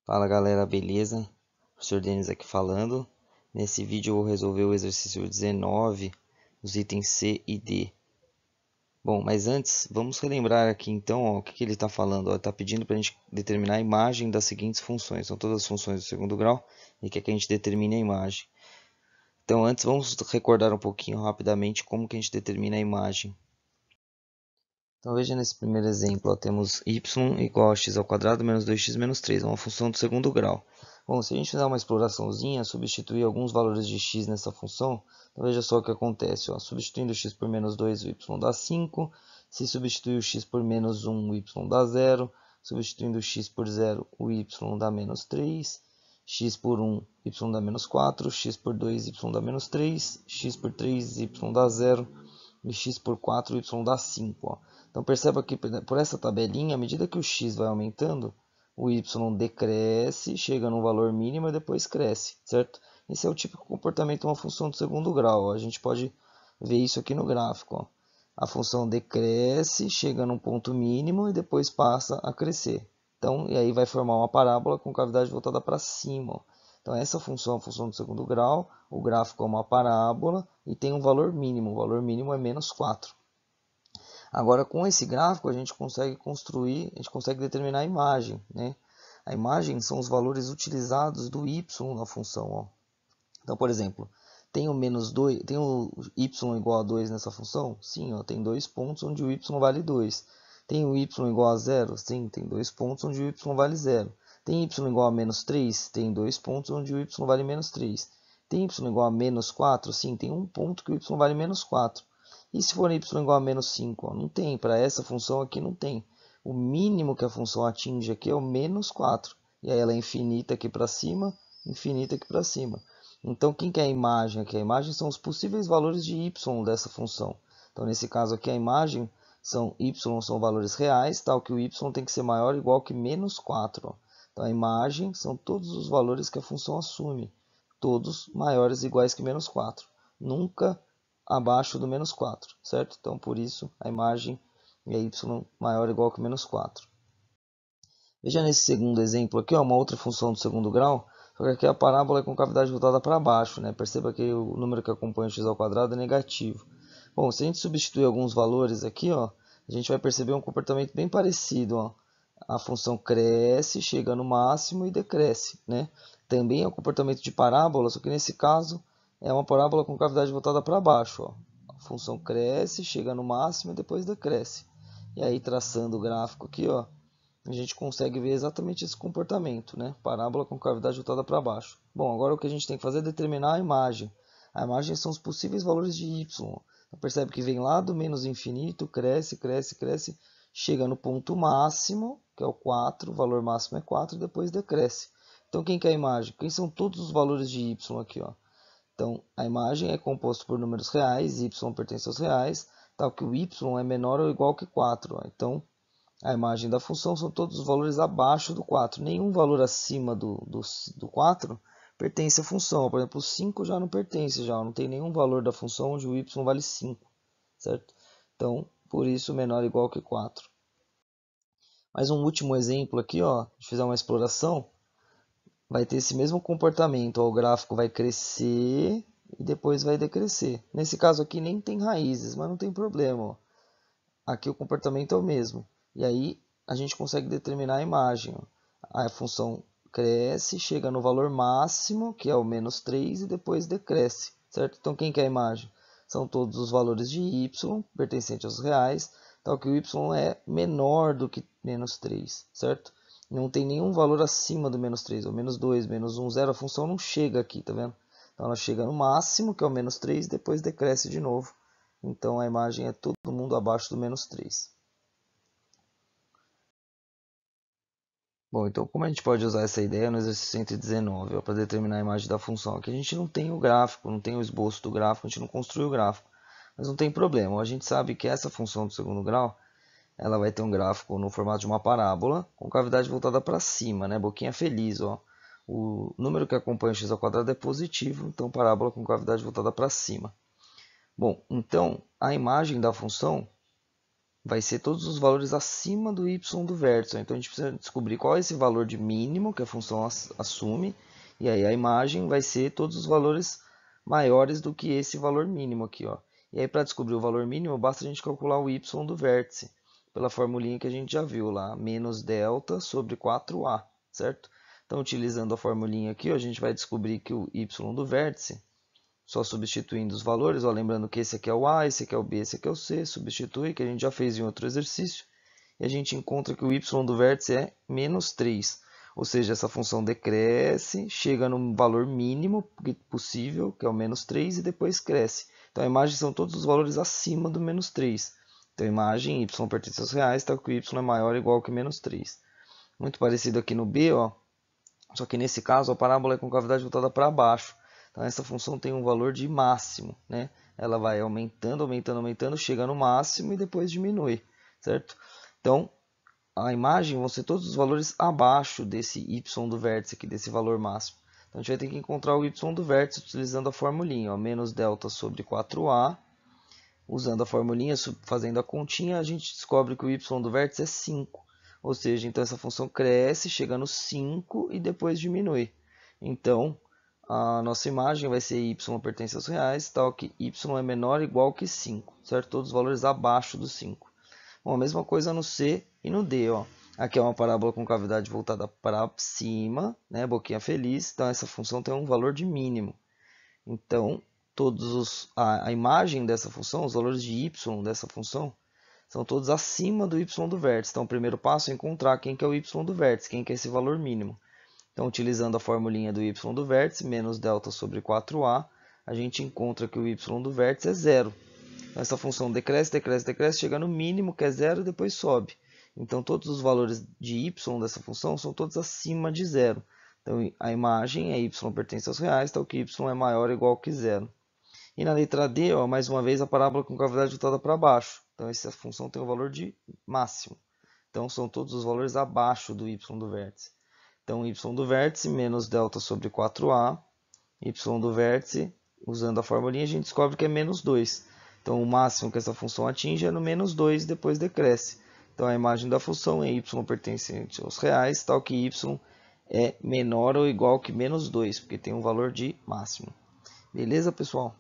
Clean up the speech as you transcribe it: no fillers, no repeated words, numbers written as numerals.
Fala galera, beleza? Professor Denis aqui falando. Nesse vídeo eu vou resolver o exercício 19, os itens C e D. Bom, mas antes, vamos relembrar aqui então ó, o que ele está falando. Ele está pedindo para a gente determinar a imagem das seguintes funções. São todas as funções do segundo grau e quer que a gente determine a imagem. Então antes, vamos recordar um pouquinho rapidamente como que a gente determina a imagem. Então veja nesse primeiro exemplo, ó, temos y igual a x ao quadrado menos 2x menos 3, é uma função do segundo grau. Bom, se a gente fizer uma exploraçãozinha, substituir alguns valores de x nessa função, então veja só o que acontece. Ó, substituindo x por menos 2, o y dá 5. Se substituir o x por menos 1, o y dá 0. Substituindo o x por 0, o y dá menos 3. X por 1, y dá menos 4. X por 2, y dá menos 3. X por 3, y dá 0. E x por 4, y dá 5. Ó. Então perceba que por essa tabelinha, à medida que o x vai aumentando, o y decresce, chega no valor mínimo e depois cresce, certo? Esse é o típico comportamento de uma função do segundo grau. Ó. A gente pode ver isso aqui no gráfico. Ó. A função decresce, chega num ponto mínimo e depois passa a crescer. Então, e aí vai formar uma parábola com cavidade voltada para cima. Ó. Então, essa função é a função do segundo grau, o gráfico é uma parábola e tem um valor mínimo. O valor mínimo é menos 4. Agora, com esse gráfico, a gente consegue construir, a gente consegue determinar a imagem, né? A imagem são os valores utilizados do y na função. Ó. Então, por exemplo, tem o menos 2, tem o y igual a 2 nessa função? Sim, ó, tem dois pontos onde o y vale 2. Tem o y igual a 0? Sim, tem dois pontos onde o y vale 0. Tem y igual a menos 3? Tem dois pontos onde o y vale menos 3. Tem y igual a menos 4? Sim, tem um ponto que o y vale menos 4. E se for y igual a menos 5? Ó, não tem, para essa função aqui não tem. O mínimo que a função atinge aqui é o menos 4. E aí ela é infinita aqui para cima, infinita aqui para cima. Então, quem que é a imagem aqui? A imagem são os possíveis valores de y dessa função. Então, nesse caso aqui, a imagem são y são valores reais, tal que o y tem que ser maior ou igual que menos 4. Ó. Então, a imagem são todos os valores que a função assume, todos maiores ou iguais que menos 4. Nunca abaixo do menos 4, certo? Então, por isso, a imagem é y maior ou igual que menos 4. Veja nesse segundo exemplo aqui, ó, uma outra função do segundo grau, só que aqui a parábola é com cavidade voltada para baixo, né? Perceba que o número que acompanha o x ao quadrado é negativo. Bom, se a gente substituir alguns valores aqui, ó, a gente vai perceber um comportamento bem parecido. Ó. A função cresce, chega no máximo e decresce, né? Também é um comportamento de parábola, só que nesse caso é uma parábola com cavidade voltada para baixo. Ó. A função cresce, chega no máximo e depois decresce. E aí, traçando o gráfico aqui, ó, a gente consegue ver exatamente esse comportamento, né? Parábola com cavidade voltada para baixo. Bom, agora o que a gente tem que fazer é determinar a imagem. A imagem são os possíveis valores de y. Então, percebe que vem lá do menos infinito, cresce, cresce, cresce, chega no ponto máximo, que é o 4, o valor máximo é 4, e depois decresce. Então, quem que é a imagem? Quem são todos os valores de y aqui? Ó? Então, a imagem é composta por números reais, y pertence aos reais, tal que o y é menor ou igual que 4. Ó. Então, a imagem da função são todos os valores abaixo do 4. Nenhum valor acima do 4 pertence à função. Por exemplo, o 5 já não pertence, já não tem nenhum valor da função onde o y vale 5, certo? Então, por isso, menor ou igual que 4. Mais um último exemplo aqui, ó, se fizer uma exploração, vai ter esse mesmo comportamento. Ó, o gráfico vai crescer e depois vai decrescer. Nesse caso aqui nem tem raízes, mas não tem problema. Ó. Aqui o comportamento é o mesmo. E aí a gente consegue determinar a imagem. A função cresce, chega no valor máximo, que é o menos 3, e depois decresce, certo? Então, quem que é a imagem? São todos os valores de y, pertencentes aos reais, tal que o y é menor do que menos 3, certo? Não tem nenhum valor acima do menos 3, ou menos 2, menos 1, 0, a função não chega aqui, tá vendo? Então, ela chega no máximo, que é o menos 3, e depois decresce de novo. Então, a imagem é todo mundo abaixo do menos 3. Bom, então como a gente pode usar essa ideia no exercício 119 para determinar a imagem da função? Aqui a gente não tem o gráfico, não tem o esboço do gráfico, a gente não construiu o gráfico. Mas não tem problema, a gente sabe que essa função do segundo grau, ela vai ter um gráfico no formato de uma parábola, com cavidade voltada para cima, né? Boquinha feliz, ó. O número que acompanha o x ao quadrado é positivo, então parábola com cavidade voltada para cima. Bom, então a imagem da função vai ser todos os valores acima do y do vértice. Então a gente precisa descobrir qual é esse valor de mínimo que a função assume, e aí a imagem vai ser todos os valores maiores do que esse valor mínimo aqui, ó. E aí para descobrir o valor mínimo, basta a gente calcular o y do vértice, pela formulinha que a gente já viu lá, menos delta sobre 4a, certo? Então utilizando a formulinha aqui, ó, a gente vai descobrir que o y do vértice, só substituindo os valores, ó, lembrando que esse aqui é o A, esse aqui é o B, esse aqui é o C, substitui, que a gente já fez em outro exercício, e a gente encontra que o y do vértice é menos 3, ou seja, essa função decresce, chega no valor mínimo possível, que é o menos 3, e depois cresce. Então a imagem são todos os valores acima do menos 3. Então a imagem y pertence aos reais, está que o y é maior ou igual que menos 3. Muito parecido aqui no B, ó, só que nesse caso a parábola é com cavidade voltada para baixo. Então essa função tem um valor de máximo, né? Ela vai aumentando, aumentando, aumentando, chega no máximo e depois diminui, certo? Então a imagem vão ser todos os valores abaixo desse y do vértice aqui, desse valor máximo. Então a gente vai ter que encontrar o y do vértice utilizando a formulinha, ó, menos delta sobre 4a. Usando a formulinha, fazendo a continha, a gente descobre que o y do vértice é 5. Ou seja, então essa função cresce, chega no 5 e depois diminui. Então, a nossa imagem vai ser y pertence aos reais, tal que y é menor ou igual que 5, certo? Todos os valores abaixo do 5. Bom, a mesma coisa no C e no D, ó. Aqui é uma parábola com cavidade voltada para cima, né? Boquinha feliz, então essa função tem um valor de mínimo. Então, a imagem dessa função, os valores de y dessa função, são todos acima do y do vértice. Então, o primeiro passo é encontrar quem que é o y do vértice, quem que é esse valor mínimo. Então, utilizando a formulinha do y do vértice, menos delta sobre 4a, a gente encontra que o y do vértice é zero. Então, essa função decresce, decresce, decresce, chega no mínimo, que é zero, e depois sobe. Então, todos os valores de y dessa função são todos acima de zero. Então, a imagem é y pertence aos reais, tal que y é maior ou igual que zero. E na letra D, ó, mais uma vez, a parábola com cavidade voltada para baixo. Então, essa função tem o valor de máximo. Então, são todos os valores abaixo do y do vértice. Então, y do vértice menos delta sobre 4a. Y do vértice, usando a formulinha, a gente descobre que é menos 2. Então, o máximo que essa função atinge é no menos 2, depois decresce. Então, a imagem da função é y pertencente aos reais, tal que y é menor ou igual que menos 2, porque tem um valor de máximo. Beleza, pessoal?